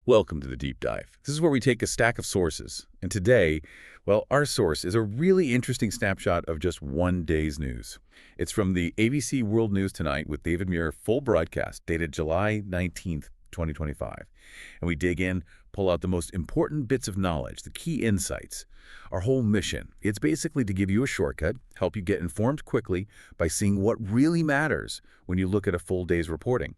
Welcome to the Deep Dive. This is where we take a stack of sources. And today, well, our source is a really interesting snapshot of just one day's news. It's from the ABC World News Tonight with David Muir, full broadcast, dated July 19th, 2025. And we dig in, pull out the most important bits of knowledge, the key insights. Our whole mission, it's basically to give you a shortcut, help you get informed quickly by seeing what really matters when you look at a full day's reporting.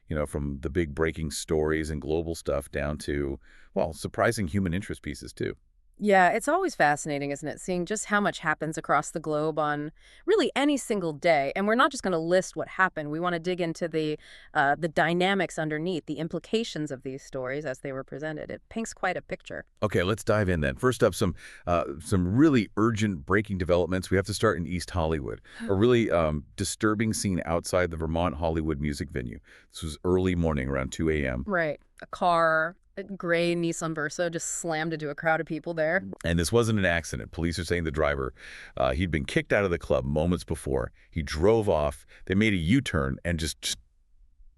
You know, from the big breaking stories and global stuff down to, well, surprising human interest pieces, too. Yeah, it's always fascinating, isn't it, seeing just how much happens across the globe on really any single day. And we're not just going to list what happened. We want to dig into the dynamics underneath, the implications of these stories as they were presented. It paints quite a picture. Okay, let's dive in then. First up, some really urgent breaking developments. We have to start in East Hollywood, a really disturbing scene outside the Vermont Hollywood music venue. This was early morning, around 2 a.m. Right. A gray Nissan Versa just slammed into a crowd of people there. And this wasn't an accident. Police are saying the driver, he'd been kicked out of the club moments before. He drove off. They made a U-turn and just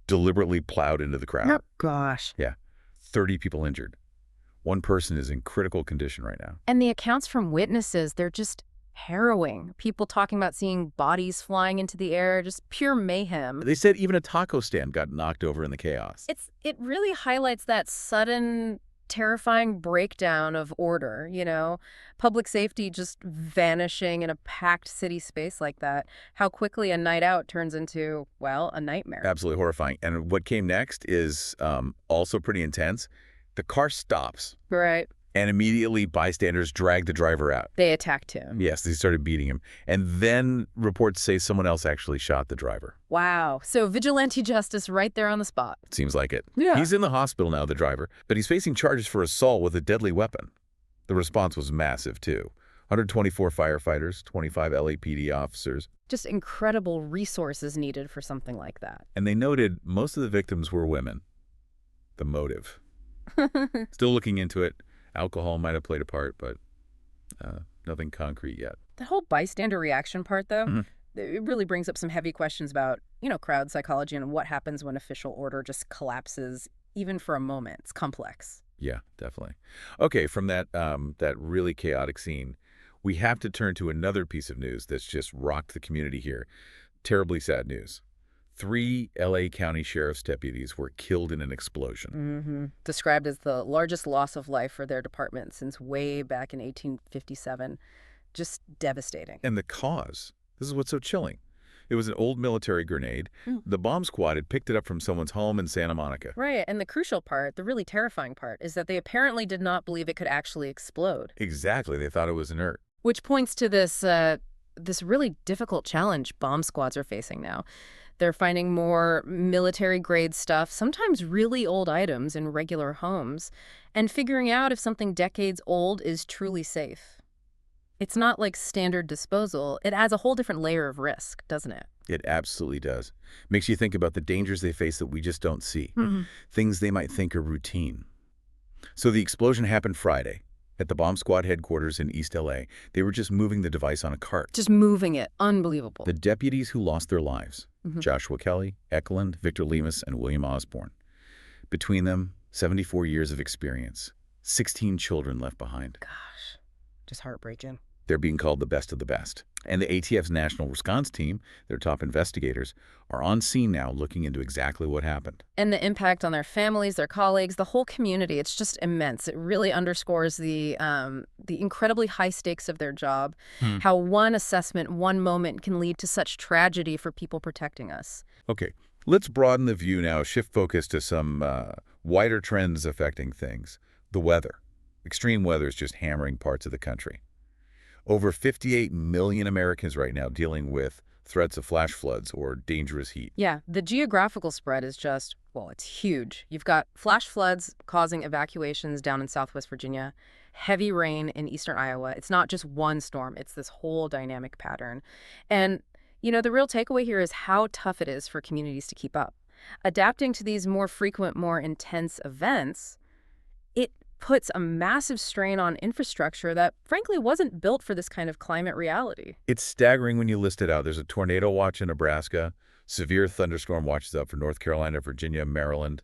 deliberately plowed into the crowd. Oh, gosh. Yeah. 30 people injured. One person is in critical condition right now. And the accounts from witnesses, they're just harrowing. People talking about seeing bodies flying into the air, just pure mayhem. They said even a taco stand got knocked over in the chaos. It really highlights that sudden, terrifying breakdown of order, you know? Public safety just vanishing in a packed city space like that. How quickly a night out turns into, well, a nightmare. Absolutely horrifying. And what came next is also pretty intense. The car stops. Right. And immediately bystanders drag the driver out. They attacked him. Yes, they started beating him. And then reports say someone else actually shot the driver. Wow. So vigilante justice right there on the spot. Seems like it. Yeah. He's in the hospital now, the driver, but he's facing charges for assault with a deadly weapon. The response was massive, too. 124 firefighters, 25 LAPD officers. Just incredible resources needed for something like that. And they noted most of the victims were women. The motive. Still looking into it. Alcohol might have played a part, but nothing concrete yet. The whole bystander reaction part, though, it really brings up some heavy questions about, crowd psychology and what happens when official order just collapses, even for a moment. It's complex. Yeah, definitely. Okay, from that really chaotic scene, we have to turn to another piece of news that's just rocked the community here. Terribly sad news. 3 L.A. County Sheriff's deputies were killed in an explosion. Described as the largest loss of life for their department since way back in 1857. Just devastating. And the cause, this is what's so chilling. It was an old military grenade. The bomb squad had picked it up from someone's home in Santa Monica. Right, and the crucial part, the really terrifying part, is that they apparently did not believe it could actually explode. Exactly, they thought it was inert. Which points to this really difficult challenge bomb squads are facing now. They're finding more military-grade stuff, sometimes really old items in regular homes, and figuring out if something decades old is truly safe. It's not like standard disposal. It adds a whole different layer of risk, doesn't it? It absolutely does. Makes you think about the dangers they face that we just don't see. Things they might think are routine. So the explosion happened Friday at the bomb squad headquarters in East L.A. They were just moving the device on a cart. Just moving it. Unbelievable. The deputies who lost their lives, Joshua Kelly, Eklund, Victor Lemus, and William Osborne. Between them, 74 years of experience, 16 children left behind. Gosh, just heartbreaking. They're being called the best of the best. And the ATF's National Response Team, their top investigators, are on scene now looking into exactly what happened. And the impact on their families, their colleagues, the whole community, it's just immense. It really underscores the incredibly high stakes of their job, how one assessment, one moment can lead to such tragedy for people protecting us. Okay, let's broaden the view now, shift focus to some wider trends affecting things. The weather. Extreme weather is just hammering parts of the country. Over 58 million Americans right now dealing with threats of flash floods or dangerous heat. Yeah, the geographical spread is just, well, it's huge. You've got flash floods causing evacuations down in Southwest Virginia, heavy rain in eastern Iowa. It's not just one storm. It's this whole dynamic pattern. And, the real takeaway here is how tough it is for communities to keep up. Adapting to these more frequent, more intense events, it puts a massive strain on infrastructure that, frankly, wasn't built for this kind of climate reality. It's staggering when you list it out. There's a tornado watch in Nebraska, severe thunderstorm watches out for North Carolina, Virginia, Maryland,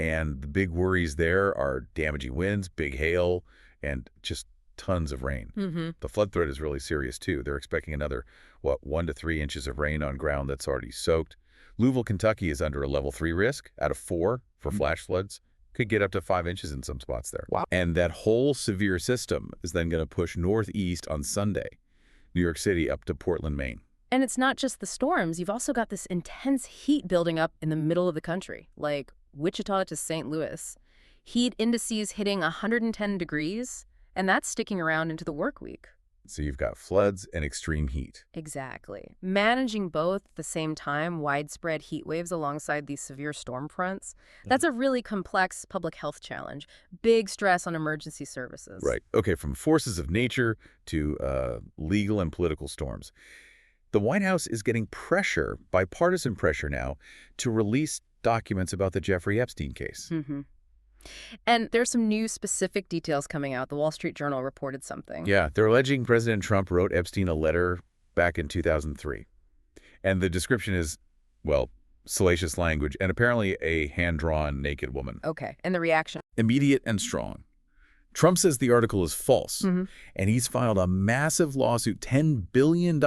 And the big worries there are damaging winds, big hail, and just tons of rain. Mm-hmm. The flood threat is really serious, too. They're expecting another, 1 to 3 inches of rain on ground that's already soaked. Louisville, Kentucky is under a level 3 risk out of 4 for flash floods. Could get up to 5 inches in some spots there. Wow. And that whole severe system is then going to push northeast on Sunday, New York City up to Portland, Maine. And it's not just the storms. You've also got this intense heat building up in the middle of the country, like Wichita to St. Louis. Heat indices hitting 110 degrees, and that's sticking around into the work week. So you've got floods and extreme heat. Exactly. Managing both at the same time, widespread heat waves alongside these severe storm fronts, that's a really complex public health challenge. Big stress on emergency services. Right. Okay, from forces of nature to legal and political storms. The White House is getting pressure, bipartisan pressure now, to release documents about the Jeffrey Epstein case. Mm-hmm. And there's some new specific details coming out. The Wall Street Journal reported something. Yeah, they're alleging President Trump wrote Epstein a letter back in 2003. And the description is, well, salacious language and apparently a hand-drawn naked woman. Okay, and the reaction? Immediate and strong. Trump says the article is false, Mm-hmm. and he's filed a massive lawsuit, $10 billion,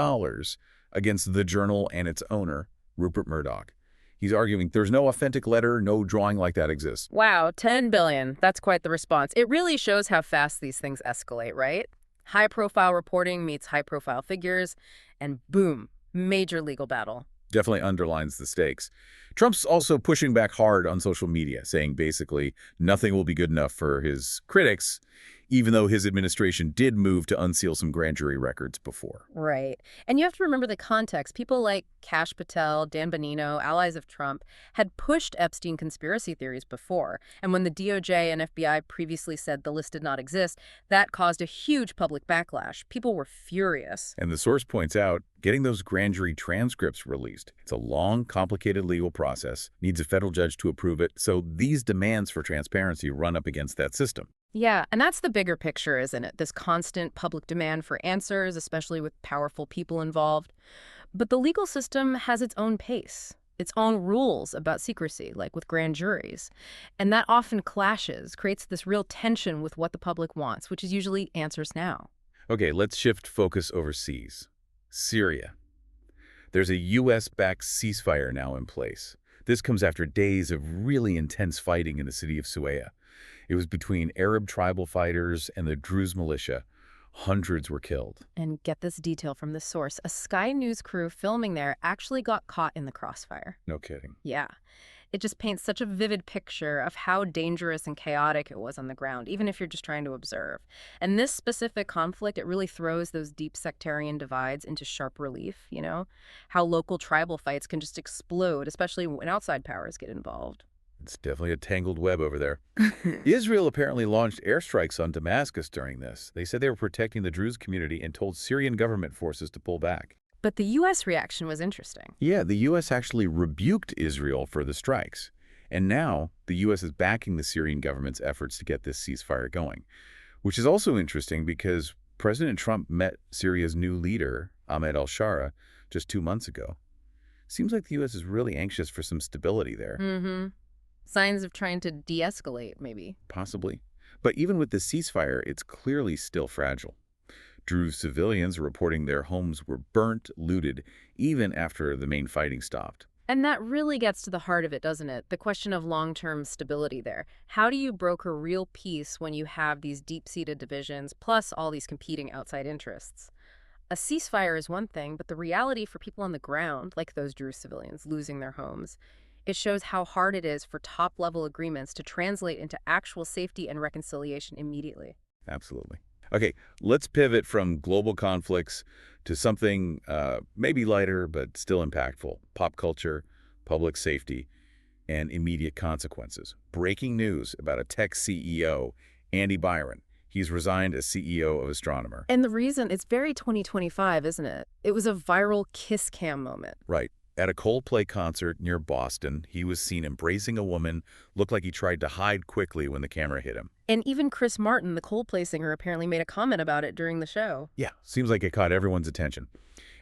against the Journal and its owner, Rupert Murdoch. He's arguing there's no authentic letter, no drawing like that exists. Wow, 10 billion. That's quite the response. It really shows how fast these things escalate, right? High-profile reporting meets high-profile figures, and boom, major legal battle. Definitely underlines the stakes. Trump's also pushing back hard on social media, saying basically nothing will be good enough for his critics, even though his administration did move to unseal some grand jury records before. Right. And you have to remember the context. People like Kash Patel, Dan Bonino, allies of Trump, had pushed Epstein conspiracy theories before. And when the DOJ and FBI previously said the list did not exist, that caused a huge public backlash. People were furious. And the source points out, getting those grand jury transcripts released, it's a long, complicated legal process, needs a federal judge to approve it, so these demands for transparency run up against that system. Yeah, and that's the bigger picture, isn't it? This constant public demand for answers, especially with powerful people involved. But the legal system has its own pace, its own rules about secrecy, like with grand juries. And that often clashes, creates this real tension with what the public wants, which is usually answers now. Okay, let's shift focus overseas. Syria. There's a U.S.-backed ceasefire now in place. This comes after days of really intense fighting in the city of Syria. It was between Arab tribal fighters and the Druze militia. Hundreds were killed. And get this detail from the source. A Sky News crew filming there actually got caught in the crossfire. No kidding. Yeah. It just paints such a vivid picture of how dangerous and chaotic it was on the ground, even if you're just trying to observe. And this specific conflict, it really throws those deep sectarian divides into sharp relief, you know? How local tribal fights can just explode, especially when outside powers get involved. It's definitely a tangled web over there. Israel apparently launched airstrikes on Damascus during this. They said they were protecting the Druze community and told Syrian government forces to pull back. But the U.S. reaction was interesting. Yeah, the U.S. actually rebuked Israel for the strikes. And now the U.S. is backing the Syrian government's efforts to get this ceasefire going, which is also interesting because President Trump met Syria's new leader, Ahmed al-Shara, just 2 months ago. Seems like the U.S. is really anxious for some stability there. Mm-hmm. Signs of trying to de-escalate, maybe. Possibly. But even with the ceasefire, it's clearly still fragile. Druze civilians are reporting their homes were burnt, looted, even after the main fighting stopped. And that really gets to the heart of it, doesn't it? The question of long-term stability there. How do you broker real peace when you have these deep-seated divisions, plus all these competing outside interests? A ceasefire is one thing, but the reality for people on the ground, like those Druze civilians losing their homes, it shows how hard it is for top-level agreements to translate into actual safety and reconciliation immediately. Absolutely. Okay, let's pivot from global conflicts to something maybe lighter but still impactful. Pop culture, public safety, and immediate consequences. Breaking news about a tech CEO, Andy Byron. He's resigned as CEO of Astronomer. And the reason, it's very 2025, isn't it? It was a viral kiss cam moment. Right. At a Coldplay concert near Boston, he was seen embracing a woman, looked like he tried to hide quickly when the camera hit him. And even Chris Martin, the Coldplay singer, apparently made a comment about it during the show. Yeah, seems like it caught everyone's attention.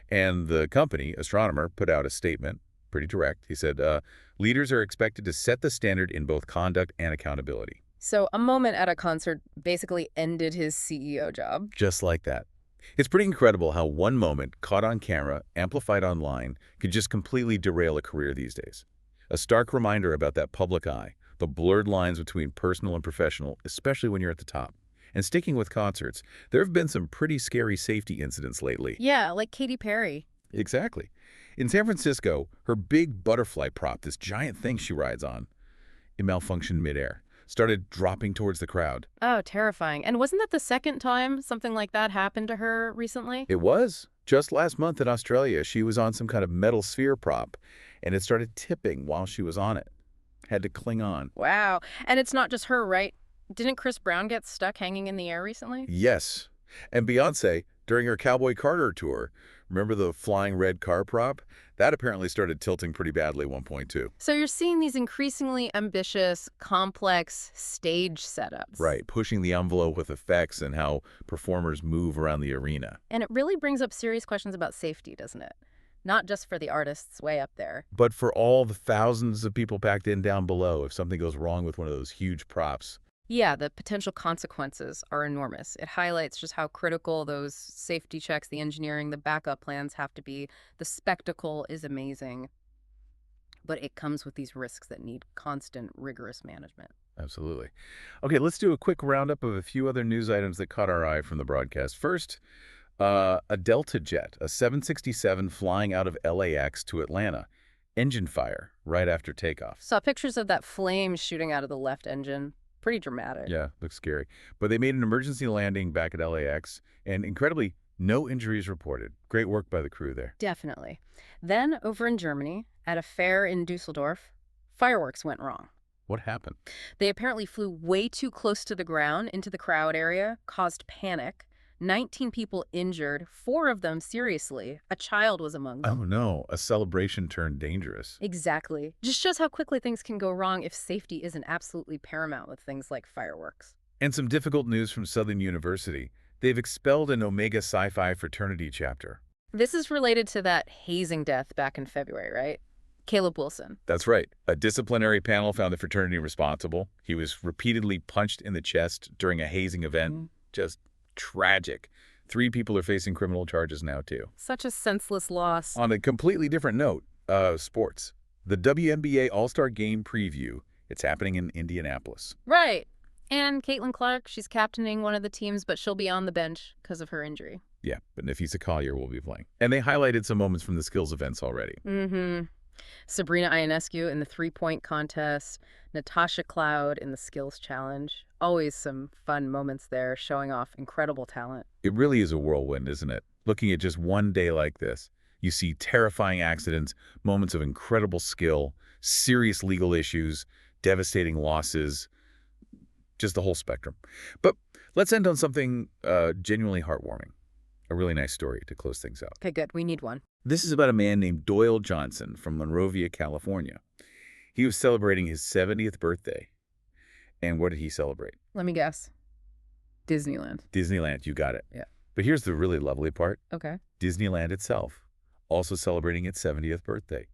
And the company, Astronomer, put out a statement pretty direct. He said, leaders are expected to set the standard in both conduct and accountability. So a moment at a concert basically ended his CEO job. Just like that. It's pretty incredible how one moment, caught on camera, amplified online, could just completely derail a career these days. A stark reminder about that public eye, the blurred lines between personal and professional, especially when you're at the top. And sticking with concerts, there have been some pretty scary safety incidents lately. Yeah, like Katy Perry. Exactly. In San Francisco, her big butterfly prop, this giant thing she rides on, it malfunctioned midair, started dropping towards the crowd. Oh, terrifying. And wasn't that the second time something like that happened to her recently? It was. Just last month in Australia, she was on some kind of metal sphere prop, and it started tipping while she was on it. Had to cling on. Wow. And it's not just her, right? Didn't Chris Brown get stuck hanging in the air recently? Yes. And Beyoncé, during her Cowboy Carter tour, remember the flying red car prop? That apparently started tilting pretty badly at one point, too. So you're seeing these increasingly ambitious, complex stage setups. Right, pushing the envelope with effects and how performers move around the arena. And it really brings up serious questions about safety, doesn't it? Not just for the artists way up there. But for all the thousands of people packed in down below, if something goes wrong with one of those huge props. Yeah, the potential consequences are enormous. It highlights just how critical those safety checks, the engineering, the backup plans have to be. The spectacle is amazing, but it comes with these risks that need constant, rigorous management. Absolutely. Okay, let's do a quick roundup of a few other news items that caught our eye from the broadcast. First, a Delta jet, a 767 flying out of LAX to Atlanta. Engine fire right after takeoff. Saw pictures of that flame shooting out of the left engine. Pretty dramatic. Yeah, looks scary. But they made an emergency landing back at LAX, and incredibly, no injuries reported. Great work by the crew there. Definitely. Then, over in Germany, at a fair in Dusseldorf, fireworks went wrong. What happened? They apparently flew way too close to the ground into the crowd area, caused panic. 19 people injured, 4 of them seriously. A child was among them. Oh no, a celebration turned dangerous. Exactly. Just shows how quickly things can go wrong if safety isn't absolutely paramount with things like fireworks. And some difficult news from Southern University. They've expelled an Omega Psi Phi fraternity chapter. This is related to that hazing death back in February, right? Caleb Wilson. That's right. A disciplinary panel found the fraternity responsible. He was repeatedly punched in the chest during a hazing event. Just tragic. 3 people are facing criminal charges now, too. Such a senseless loss. On a completely different note, sports. The WNBA All-Star Game preview. It's happening in Indianapolis. Right. And Caitlin Clark, she's captaining one of the teams, but she'll be on the bench because of her injury. Yeah, but Nafisa Collier will be playing. And they highlighted some moments from the skills events already. Sabrina Ionescu in the 3-point contest, Natasha Cloud in the skills challenge. Always some fun moments there, showing off incredible talent. It really is a whirlwind, isn't it? Looking at just one day like this, you see terrifying accidents, moments of incredible skill, serious legal issues, devastating losses, just the whole spectrum. But let's end on something genuinely heartwarming. A really nice story to close things out. Okay, good. We need one. This is about a man named Doyle Johnson from Monrovia, California. He was celebrating his 70th birthday. And what did he celebrate? Let me guess. Disneyland. Disneyland, you got it. Yeah. But here's the really lovely part. Okay. Disneyland itself, also celebrating its 70th birthday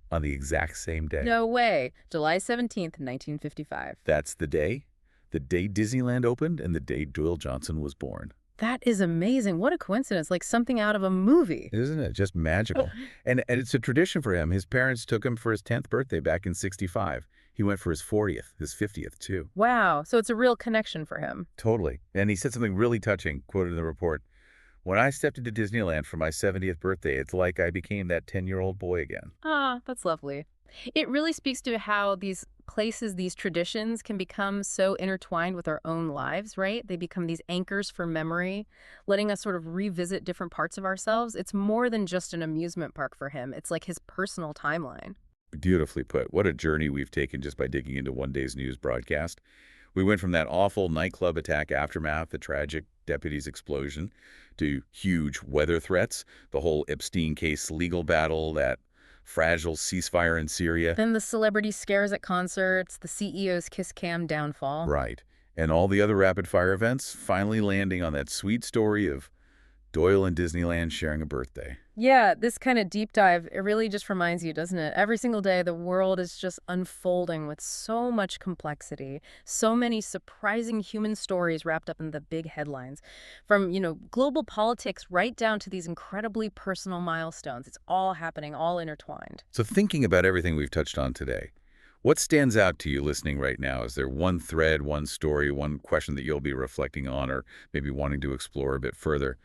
on the exact same day. No way. July 17th, 1955. That's the day Disneyland opened and the day Doyle Johnson was born. That is amazing. What a coincidence. Like something out of a movie. Isn't it? Just magical. And it's a tradition for him. His parents took him for his 10th birthday back in '65. He went for his 40th, his 50th, too. Wow. So it's a real connection for him. Totally. And he said something really touching, quoted in the report. When I stepped into Disneyland for my 70th birthday, it's like I became that 10-year-old boy again. Ah, that's lovely. It really speaks to how these places, these traditions can become so intertwined with our own lives, right? They become these anchors for memory, letting us sort of revisit different parts of ourselves. It's more than just an amusement park for him. It's like his personal timeline. Beautifully put. What a journey we've taken just by digging into one day's news broadcast. We went from that awful nightclub attack aftermath, the tragic deputies explosion, to huge weather threats, the whole Epstein case legal battle, that fragile ceasefire in Syria. Then the celebrity scares at concerts, the CEO's kiss cam downfall. Right. And all the other rapid-fire events finally landing on that sweet story of Doyle in Disneyland sharing a birthday. Yeah, this kind of deep dive, it really just reminds you, doesn't it? Every single day, the world is just unfolding with so much complexity, so many surprising human stories wrapped up in the big headlines. From, global politics right down to these incredibly personal milestones. It's all happening, all intertwined. So thinking about everything we've touched on today, what stands out to you listening right now? Is there one thread, one story, one question that you'll be reflecting on or maybe wanting to explore a bit further?